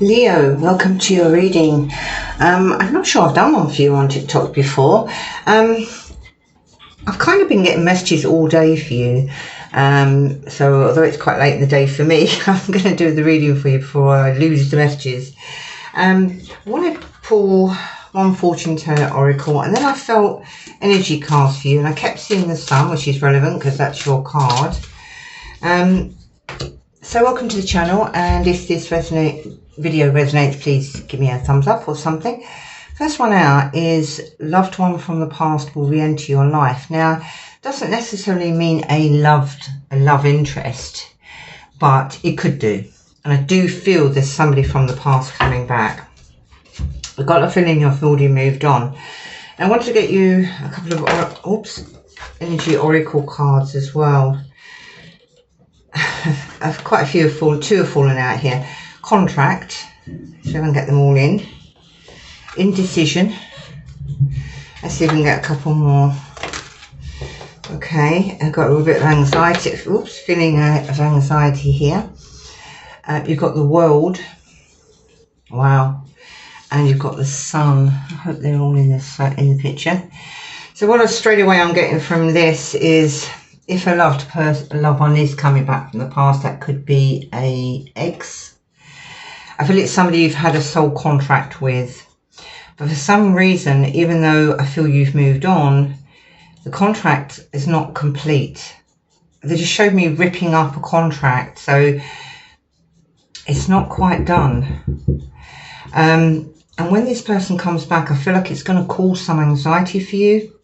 Leo, welcome to your reading. I'm not sure I've done one for you on TikTok before. I've kind of been getting messages all day for you. So although it's quite late in the day for me, I'm going to do the reading for you before I lose the messages. I want to pull one fortune teller oracle, and then I felt energy cards for you, and I kept seeing the sun, which is relevant because that's your card. So welcome to the channel, and if this video resonates, please give me a thumbs up or something. First one out is loved one from the past will re-enter your life. Now, doesn't necessarily mean a love interest, but it could do. And I do feel there's somebody from the past coming back. I've got a feeling you've already moved on. And I want to get you a couple of energy oracle cards as well. Quite a few have fallen, two have fallen out here. Contract, so I can get them all in. Indecision. Let's see if we can get a couple more. Okay, I've got a little bit of anxiety. Oops, feeling of anxiety here. You've got the world. Wow. And you've got the sun. I hope they're all in the picture. So what straight away I'm getting from this is, if a loved one is coming back from the past, that could be an ex. I feel it's somebody you've had a soul contract with. But for some reason, even though I feel you've moved on, the contract is not complete. They just showed me ripping up a contract. So it's not quite done. And when this person comes back, I feel like it's going to cause some anxiety for you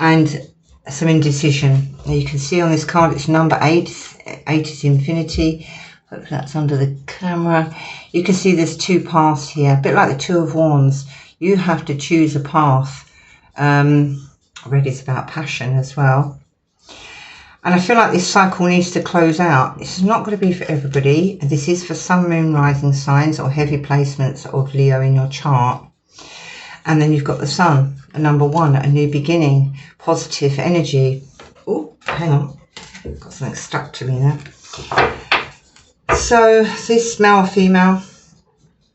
and some indecision. Now you can see on this card it's number 8. 8 is infinity. Hopefully that's under the camera. You can see there's two paths here, a bit like the Two of Wands. You have to choose a path. Red is about passion as well. And I feel like this cycle needs to close out. This is not going to be for everybody. This is for some moon rising signs or heavy placements of Leo in your chart. And then you've got the sun, number 1, a new beginning, positive energy. Oh, hang on. Got something stuck to me there. So this male or female,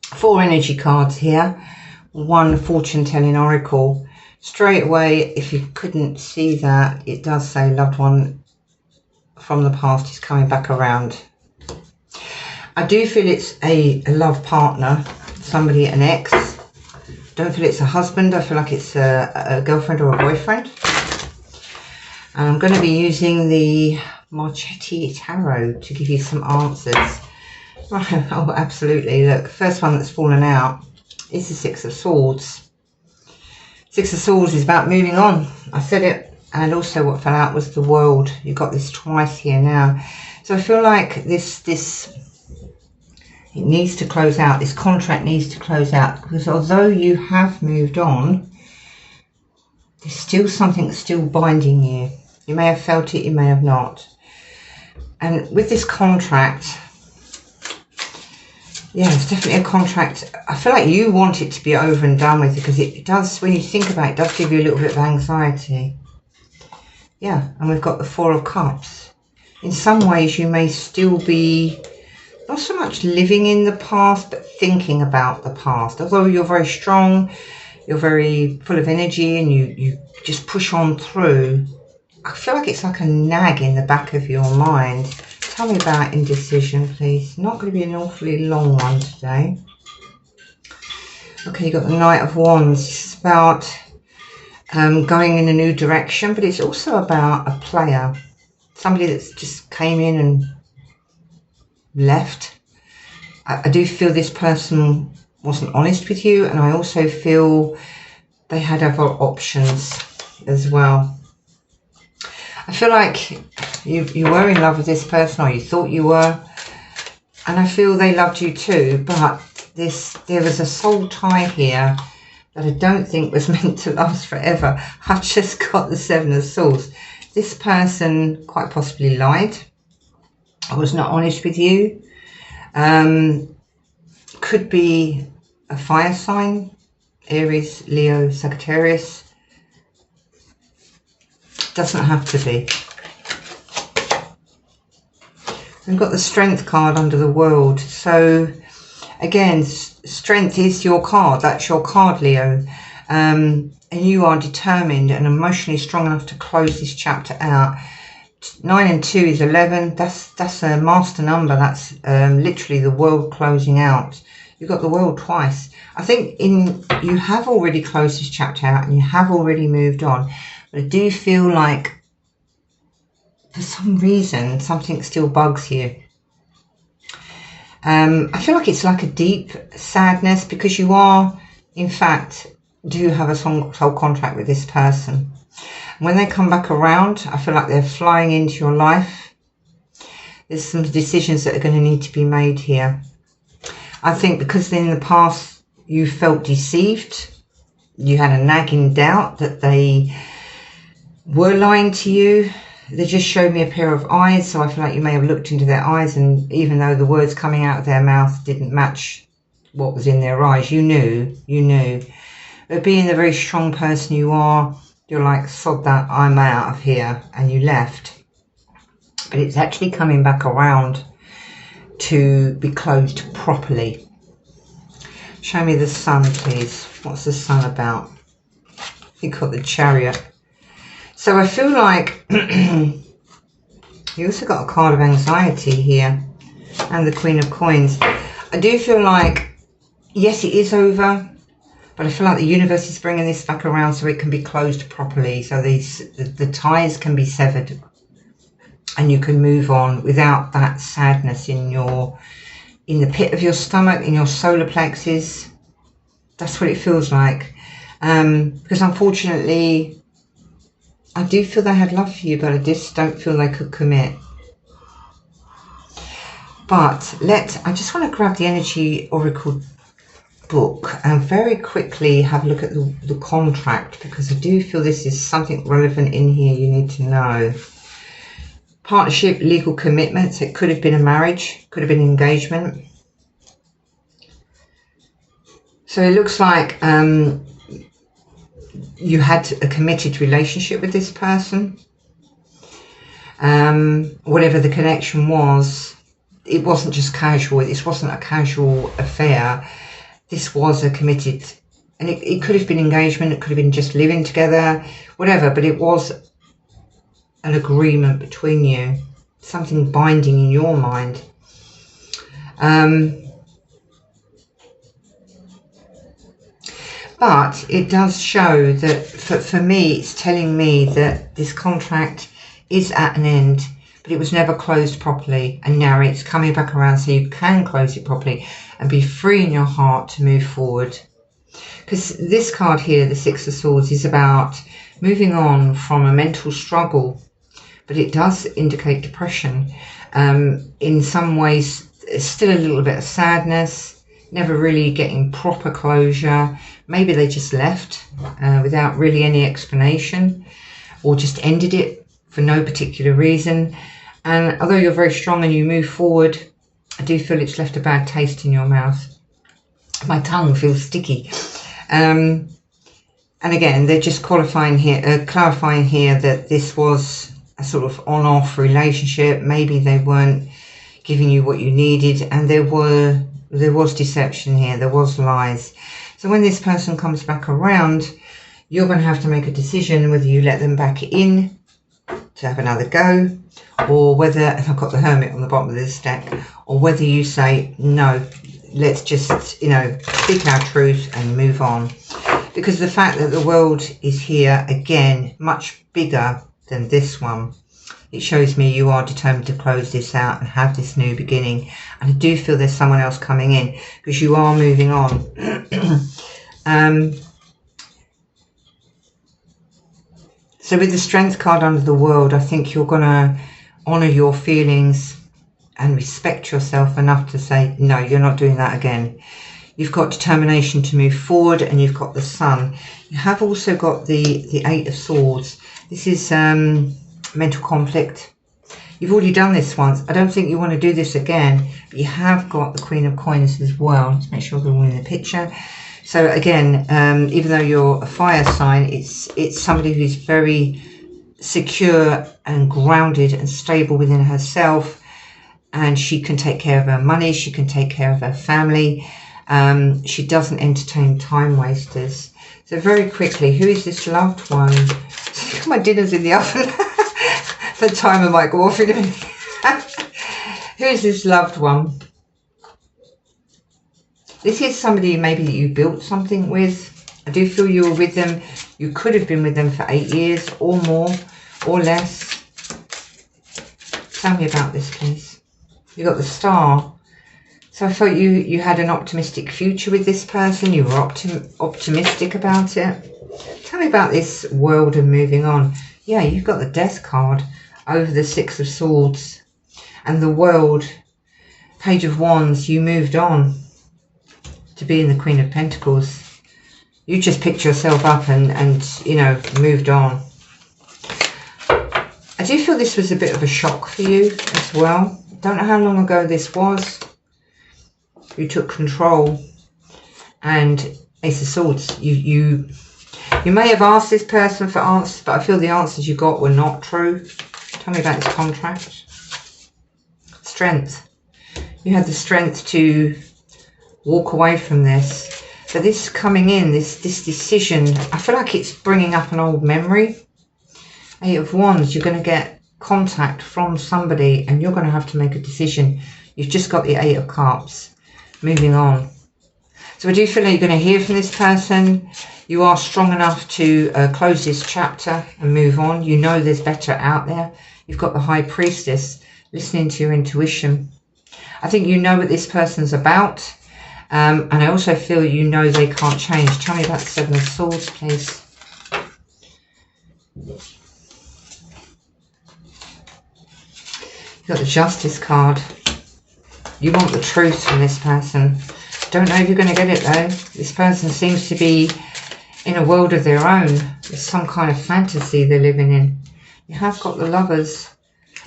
4 energy cards here, 1 fortune telling oracle. Straight away, if you couldn't see that, it does say loved one from the past is coming back around. I do feel it's a love partner, somebody, an ex. Don't feel it's a husband. I feel like it's a girlfriend or a boyfriend. And I'm going to be using the Marchetti Tarot to give you some answers. Oh, absolutely. Look, first one that's fallen out is the 6 of Swords. 6 of Swords is about moving on. I said it. And also what fell out was the world. You've got this twice here now. So I feel like this it needs to close out. This contract needs to close out, because although you have moved on, there's still something that's still binding you. You may have felt it, you may have not. And with this contract, yeah, it's definitely a contract. I feel like you want it to be over and done with, because it does, when you think about it, it does give you a little bit of anxiety. Yeah, and we've got the 4 of Cups. In some ways, you may still be not so much living in the past, but thinking about the past. Although you're very strong, you're very full of energy, and you just push on through, I feel like it's like a nag in the back of your mind. Tell me about indecision, please. Not going to be an awfully long one today. Okay, you've got the Knight of Wands. It's about going in a new direction, but it's also about a player. Somebody that's just came in and left. I do feel this person wasn't honest with you, and I also feel they had other options as well. I feel like you were in love with this person, or you thought you were, and I feel they loved you too, but there was a soul tie here that I don't think was meant to last forever. I've just got the 7 of Swords. This person quite possibly lied. I was not honest with you. Could be a fire sign, Aries, Leo, Sagittarius. Doesn't have to be. We've got the Strength card under the World. So Again, strength is your card. That's your card, Leo. And you are determined and emotionally strong enough to close this chapter out. 9 and 2 is 11. That's a master number. That's literally the world closing out. You've got the world twice. I think you have already closed this chapter out and you have already moved on. But I do feel like for some reason something still bugs you. I feel like it's like a deep sadness because you are, in fact, do have a soul contract with this person. When they come back around, I feel like they're flying into your life. There's some decisions that are going to need to be made here. I think because in the past you felt deceived, you had a nagging doubt that they were lying to you. They just showed me a pair of eyes, so I feel like you may have looked into their eyes, and even though the words coming out of their mouth didn't match what was in their eyes, you knew. But being the very strong person you are, you're like, sod that, I'm out of here, and you left. But it's actually coming back around to be closed properly. Show me the sun, please. What's the sun about? You've got the Chariot. So I feel like you also got a card of anxiety here and the Queen of Coins. I do feel like, yes, it is over, but I feel like the universe is bringing this back around so it can be closed properly. So the ties can be severed and you can move on without that sadness in the pit of your stomach, in your solar plexus. That's what it feels like. Because unfortunately, I do feel they had love for you, but I just don't feel they could commit. But I just want to grab the Energy Oracle book and very quickly have a look at the contract, because I do feel this is something relevant in here you need to know. Partnership, legal commitments. It could have been a marriage, could have been an engagement. So it looks like you had a committed relationship with this person. Whatever the connection was, it wasn't just casual. This wasn't a casual affair. This was a committed, and it could have been engagement, it could have been just living together, whatever, but it was an agreement between you, something binding in your mind. But it does show that, for me, it's telling me that this contract is at an end, but it was never closed properly, and now it's coming back around so you can close it properly and be free in your heart to move forward. Because this card here, the Six of Swords, is about moving on from a mental struggle, but it does indicate depression. In some ways, there's still a little bit of sadness, never really getting proper closure. Maybe they just left without really any explanation, or just ended it for no particular reason. And although you're very strong and you move forward, I do feel it's left a bad taste in your mouth. My tongue feels sticky. And again, they're just clarifying here that this was a sort of on-off relationship. Maybe they weren't giving you what you needed, and there was deception here, there was lies. So when this person comes back around, you're going to have to make a decision whether you let them back in to have another go, or whether, and I've got the Hermit on the bottom of this deck, or whether you say, no, let's just, speak our truth and move on. Because the fact that the world is here, again, much bigger than this one, it shows me you are determined to close this out and have this new beginning. And I do feel there's someone else coming in, because you are moving on. So with the Strength card under the World, I think you're going to honour your feelings and respect yourself enough to say, no, you're not doing that again. You've got determination to move forward, and you've got the Sun. You have also got the Eight of Swords. This is mental conflict. You've already done this once. I don't think you want to do this again, but you have got the Queen of Coins as well. Let's make sure they're all in the picture. So again, even though you're a fire sign, it's somebody who's very secure and grounded and stable within herself. and she can take care of her money, she can take care of her family. She doesn't entertain time wasters. So very quickly, who is this loved one? My dinner's in the oven. The timer might go off in a minute. Who is this loved one? This is somebody maybe that you built something with. I do feel you were with them. You could have been with them for 8 years or more or less. Tell me about this, please. You got the Star. So I felt you had an optimistic future with this person. You were optimistic about it. Tell me about this World and moving on. Yeah, you've got the Death card over the Six of Swords. And the World, Page of Wands, you moved on to being the Queen of Pentacles. You just picked yourself up and you know, moved on. I do feel this was a bit of a shock for you as well. Don't know how long ago this was. You took control. And Ace of Swords. You may have asked this person for answers, but I feel the answers you got were not true. Tell me about this contract. Strength. You had the strength to walk away from this. But this coming in, this decision, I feel like it's bringing up an old memory. Eight of Wands, you're going to get contact from somebody and you're going to have to make a decision. You've just got the Eight of Cups. Moving on. So I do feel like you're going to hear from this person. You are strong enough to close this chapter and move on. You know there's better out there. You've got the High Priestess, listening to your intuition. I think you know what this person's about. And I also feel you know they can't change. Tell me about the Seven of Swords, please. You've got the Justice card. You want the truth from this person. Don't know if you're going to get it though. This person seems to be in a world of their own. There's some kind of fantasy they're living in. You have got the Lovers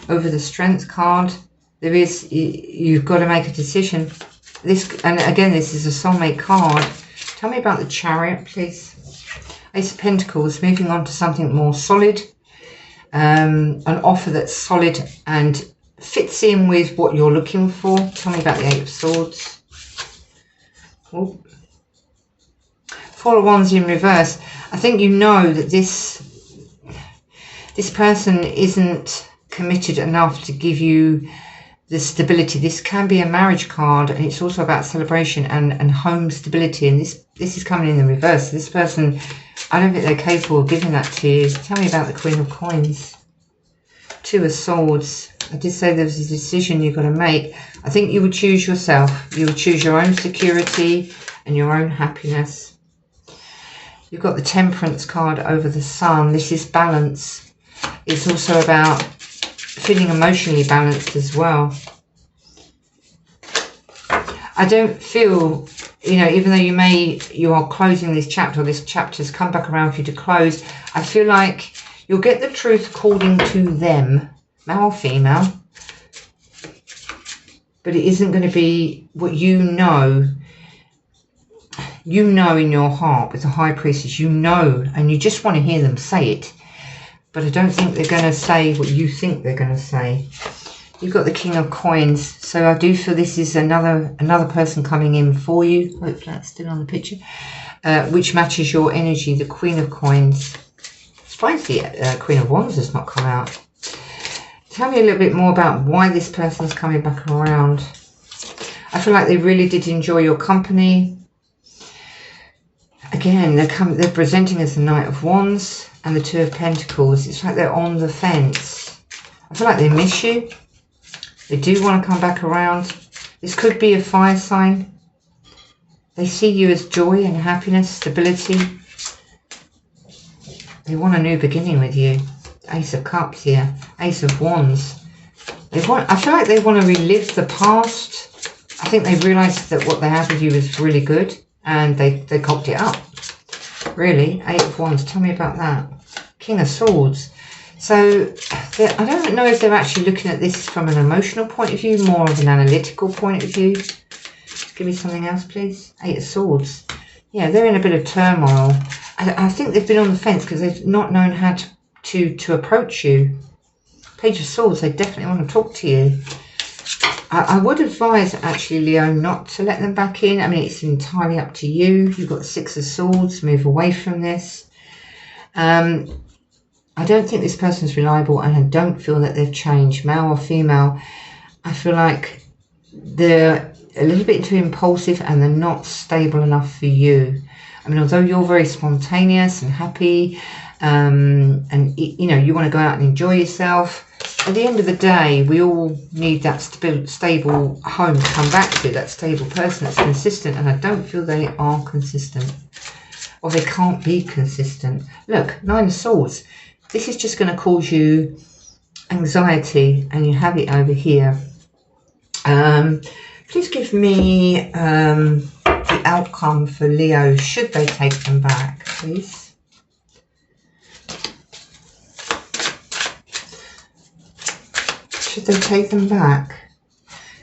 over the Strength card. There is, you've got to make a decision. This, and again, this is a soulmate card. Tell me about the Chariot, please. Ace of Pentacles, moving on to something more solid. An offer that's solid and fits in with what you're looking for. Tell me about the Eight of Swords. Ooh. Four of Wands in reverse. I think you know that this person isn't committed enough to give you the stability. This can be a marriage card, and it's also about celebration and home stability, and this is coming in the reverse. This person, I don't think they're capable of giving that to you. Tell me about the Queen of Coins. Two of Swords. I did say there was a decision you've got to make. I think you would choose yourself. You would choose your own security and your own happiness. You've got the Temperance card over the Sun. This is balance. It's also about feeling emotionally balanced as well. I don't feel, you know, even though you are closing this chapter, or this chapter's come back around for you to close, I feel like you'll get the truth according to them, male or female, but it isn't going to be what you know in your heart with the High Priestess. You know, and you just want to hear them say it. But I don't think they're going to say what you think they're going to say. You've got the King of Coins. So I do feel this is another person coming in for you. Hope that's still on the picture. Which matches your energy. The Queen of Coins. Surprised the Queen of Wands has not come out. Tell me a little bit more about why this person's coming back around. I feel like they really did enjoy your company. Again, they're presenting as the Knight of Wands and the Two of Pentacles. It's like they're on the fence. I feel like they miss you. They do want to come back around. This could be a fire sign. They see you as joy and happiness, stability. They want a new beginning with you. Ace of Cups here. Ace of Wands. I feel like they want to relive the past. I think they realised that what they had with you was really good. And they cocked it up. Really. Eight of Wands. Tell me about that. King of Swords. So, I don't know if they're actually looking at this from an emotional point of view, more of an analytical point of view. Give me something else, please. Eight of Swords. Yeah, they're in a bit of turmoil. I think they've been on the fence because they've not known how to approach you. Page of Swords, they definitely want to talk to you. I would advise, actually, Leo, not to let them back in. I mean, it's entirely up to you. You've got the Six of Swords. Move away from this. I don't think this person's reliable, and I don't feel that they've changed, male or female. I feel like they're a little bit too impulsive and they're not stable enough for you. I mean, although you're very spontaneous and happy, and you know, you want to go out and enjoy yourself, at the end of the day, we all need that stable home to come back to, that stable person that's consistent, and I don't feel they are consistent, or they can't be consistent. Look, Nine of Swords. This is just going to cause you anxiety, and you have it over here. Please give me the outcome for Leo. Should they take them back, please? Should they take them back?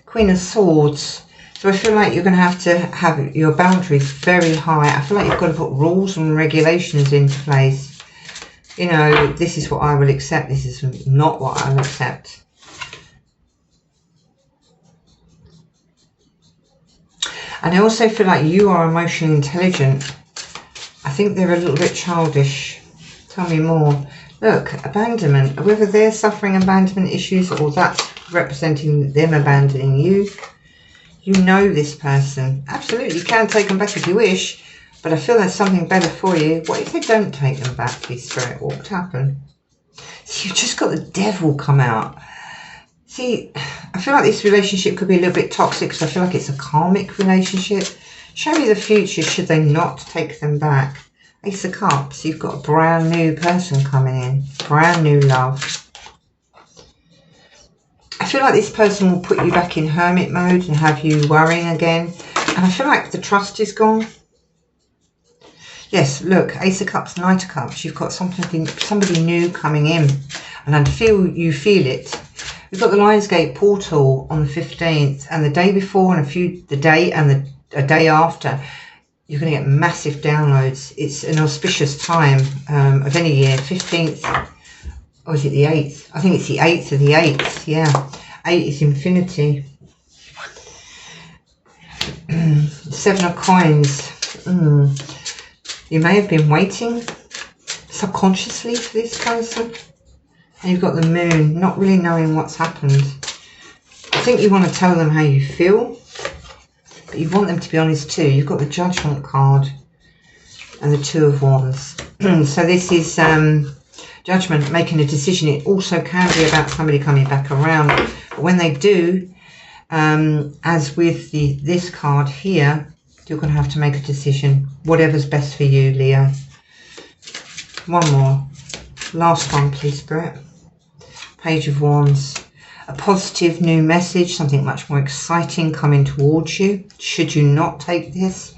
Queen of Swords. So I feel like you're going to have your boundaries very high. I feel like you've got to put rules and regulations into place. You know, this is what I will accept. This is not what I will accept. And I also feel like you are emotionally intelligent. I think they're a little bit childish. Tell me more. Look, abandonment. Whether they're suffering abandonment issues or that's representing them abandoning you, you know this person. Absolutely, you can take them back if you wish, but I feel there's something better for you. What if they don't take them back, please, Spirit? What would happen? So you've just got the Devil come out. See, I feel like this relationship could be a little bit toxic because I feel like it's a karmic relationship. Show me the future should they not take them back. Ace of Cups, you've got a brand new person coming in. Brand new love. I feel like this person will put you back in hermit mode and have you worrying again. And I feel like the trust is gone. Yes, look, Ace of Cups, Knight of Cups. You've got somebody new coming in. And I feel you feel it. We've got the Lionsgate portal on the 15th. And the day before and a day after, you're going to get massive downloads. It's an auspicious time of any year. 15th, or is it the 8th? I think it's the 8th of the 8th, yeah. 8 is infinity. 7 of Coins. You may have been waiting subconsciously for this person. And you've got the Moon, not really knowing what's happened. I think you want to tell them how you feel. But you want them to be honest too. You've got the Judgment card and the Two of Wands. So this is Judgment, making a decision. It also can be about somebody coming back around. But when they do, as with this card here, you're going to have to make a decision. Whatever's best for you, Leo. One more. Last one, please, Spirit. Page of Wands. A positive new message, something much more exciting coming towards you. Should you not take this?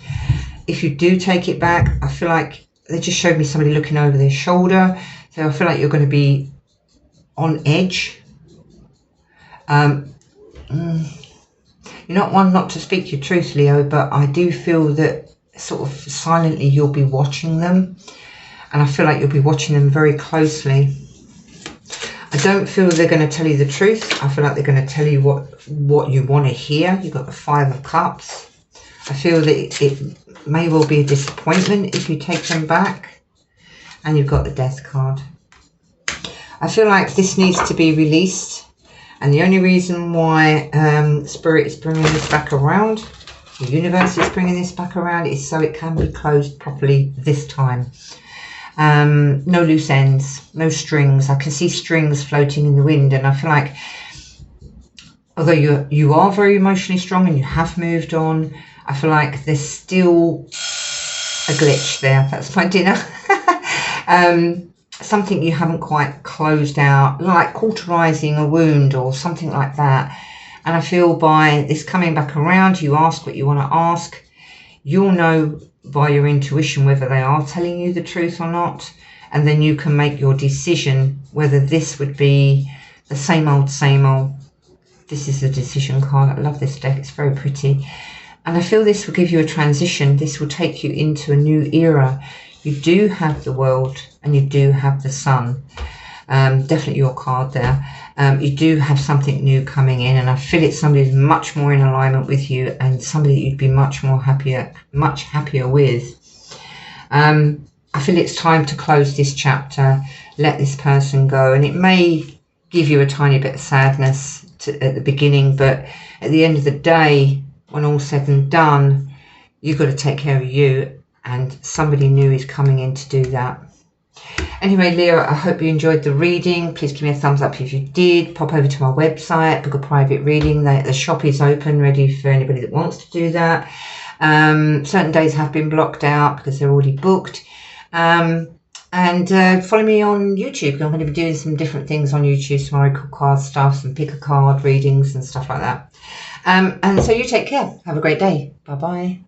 If you do take it back, I feel like they just showed me somebody looking over their shoulder. So I feel like you're going to be on edge. You're not one not to speak your truth, Leo, but I do feel that sort of silently you'll be watching them. And I feel like you'll be watching them very closely. I don't feel they're going to tell you the truth. I feel like they're going to tell you what you want to hear. You've got the Five of Cups. I feel that it may well be a disappointment if you take them back. And you've got the Death card. I feel like this needs to be released. And the only reason why Spirit is bringing this back around, the universe is bringing this back around, is so it can be closed properly this time. No loose ends, no strings. I can see strings floating in the wind, and I feel like although you are very emotionally strong and you have moved on, I feel like there's still a glitch there. That's my dinner. Something you haven't quite closed out, like cauterizing a wound or something like that. And I feel by this coming back around, you ask what you want to ask, you'll know by your intuition whether they are telling you the truth or not, and then you can make your decision whether this would be the same old. This is the decision card. I love this deck, it's very pretty, and I feel this will give you a transition. This will take you into a new era. You do have the World and you do have the Sun. Definitely your card there. You do have something new coming in, and I feel it's somebody who's much more in alignment with you, and somebody that you'd be much happier with. I feel it's time to close this chapter, let this person go, and it may give you a tiny bit of sadness at the beginning, but at the end of the day, when all's said and done, you've got to take care of you, and somebody new is coming in to do that. Anyway, Leo, I hope you enjoyed the reading. Please give me a thumbs up if you did. Pop over to my website, book a private reading. The shop is open, ready for anybody that wants to do that. Certain days have been blocked out because they're already booked. And follow me on YouTube. I'm going to be doing some different things on YouTube, some oracle card stuff, some pick a card readings and stuff like that. And so you take care. Have a great day. Bye-bye.